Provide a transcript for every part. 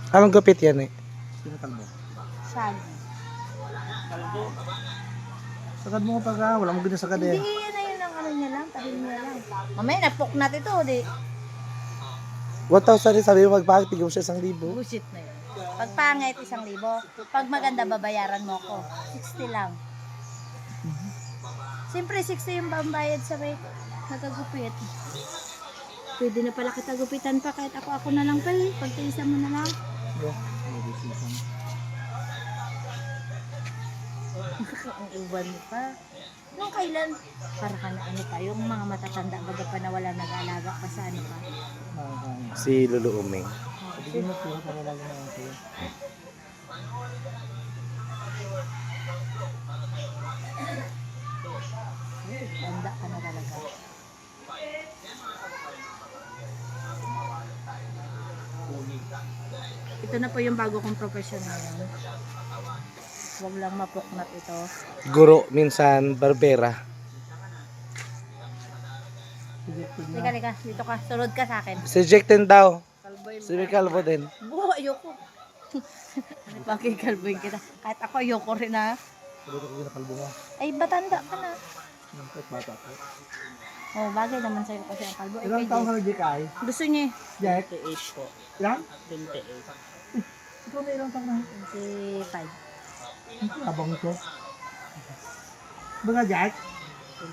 Anong gupit yan eh? Pinakalbo. Shaggy. Sagad mo pag wala mo ganyan sagad Hindi, eh. yan na yun ang ano niya lang, tahin niya lang. Mamaya, napuknat ito, di. 1,000 rin sabi mo magpakit, bigyan mo siya 1,000. Bullshit na yun. Pag pangit, 1,000. Pag maganda, babayaran mo ko. 60 lang. Siyempre, 60 yung pambayad sa may nagagupit. Pwede na pala kita gupitan pa kahit ako na lang pa eh. Pagtiisan mo na lang. Ang uban mo pa. Nung kailan, para ka na ano pa, yung mga matatanda baga pa na wala nag-aalaga pa sa ano pa. Si Lolo Uming. Hindi mo po para lang naman ito. Tanda ka na talaga. Ito na po yung bago kong profession ngayon. Huwag lang mapuknat ito. Guro, minsan barbera. Lika, lika. Dito ka. Sunod ka sa akin. Si Jack din daw. Kalboy Si Calvo din. buho, ayoko. Ano pa kikalboy kita? Kahit ako ayoko rin ha. Sabi ko pinakalbo mo. Ay, batanda ka na. Kahit bata ko. Oh, bagay naman sa'yo kasi ang kalbo. Ilang taon ka na Jack ay? Gusto niya eh. Jack? 28 po. Ilan? 28. Ikaw na ilang taon na? 25. Abang ko. Baga Jack?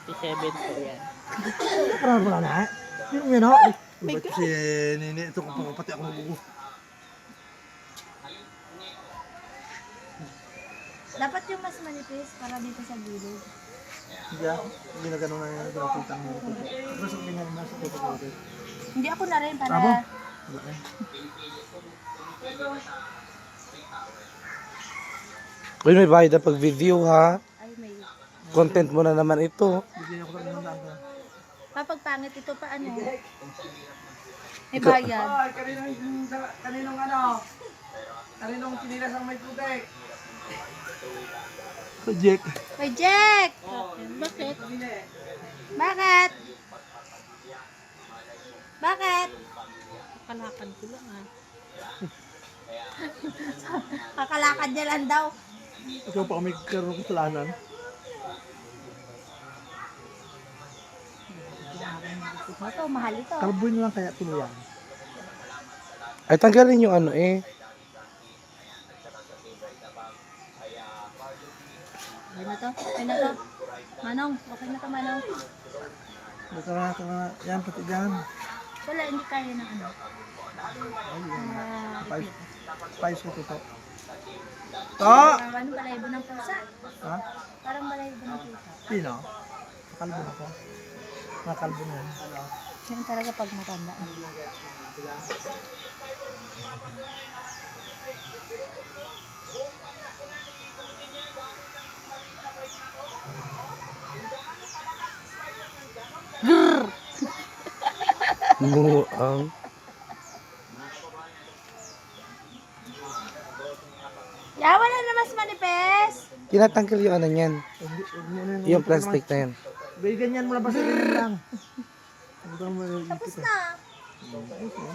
27 po yan. Parang wala na. Yung yun ako. Ba't si Nini? Ito ko pati ako mabugo. Dapat yung mas manipis para dito sa gilid. Hindi ah. Hindi na gano'n na yung pinapitang mo. Tapos ang ganyan na sa ito ko. Hindi ako na rin para... Abo? Wala eh. Uy, may bayad na pag-video ha. Ay, may... Content mo na naman ito. Bigyan ako sa inandaan ko. Papagpangit ito pa ano? May bayad. Kaninong ano? Kaninong sinilas ang may tubig? Jack. May Jack! Bakit? Bakit? Bakit? Kalakad ko lang ah. Kakalakad niya lang daw. Ikaw pa may karoon ng kasalanan. Ito, mahal ito. Kalboy na lang kaya tuluyan. Ay, tanggalin yung ano eh. Okay na to? Okay na to? Manong, okay na to Manong. Ito na. Yan, pati dyan. Wala, hindi kaya ng ano. Spice ko ito. Parang ano, balaybo ng pusa. Ha? Parang balaybo ng pusa. Pino? Nakalbo na ko. Nakalbo na yan. Yan talaga pag matanda. Muang. Ya, wala na mas manipes. Tinatanggal yung ano niyan. Yung plastic na yan. Ganyan mo lang basta ganyan lang. Tapos na. Tapos na.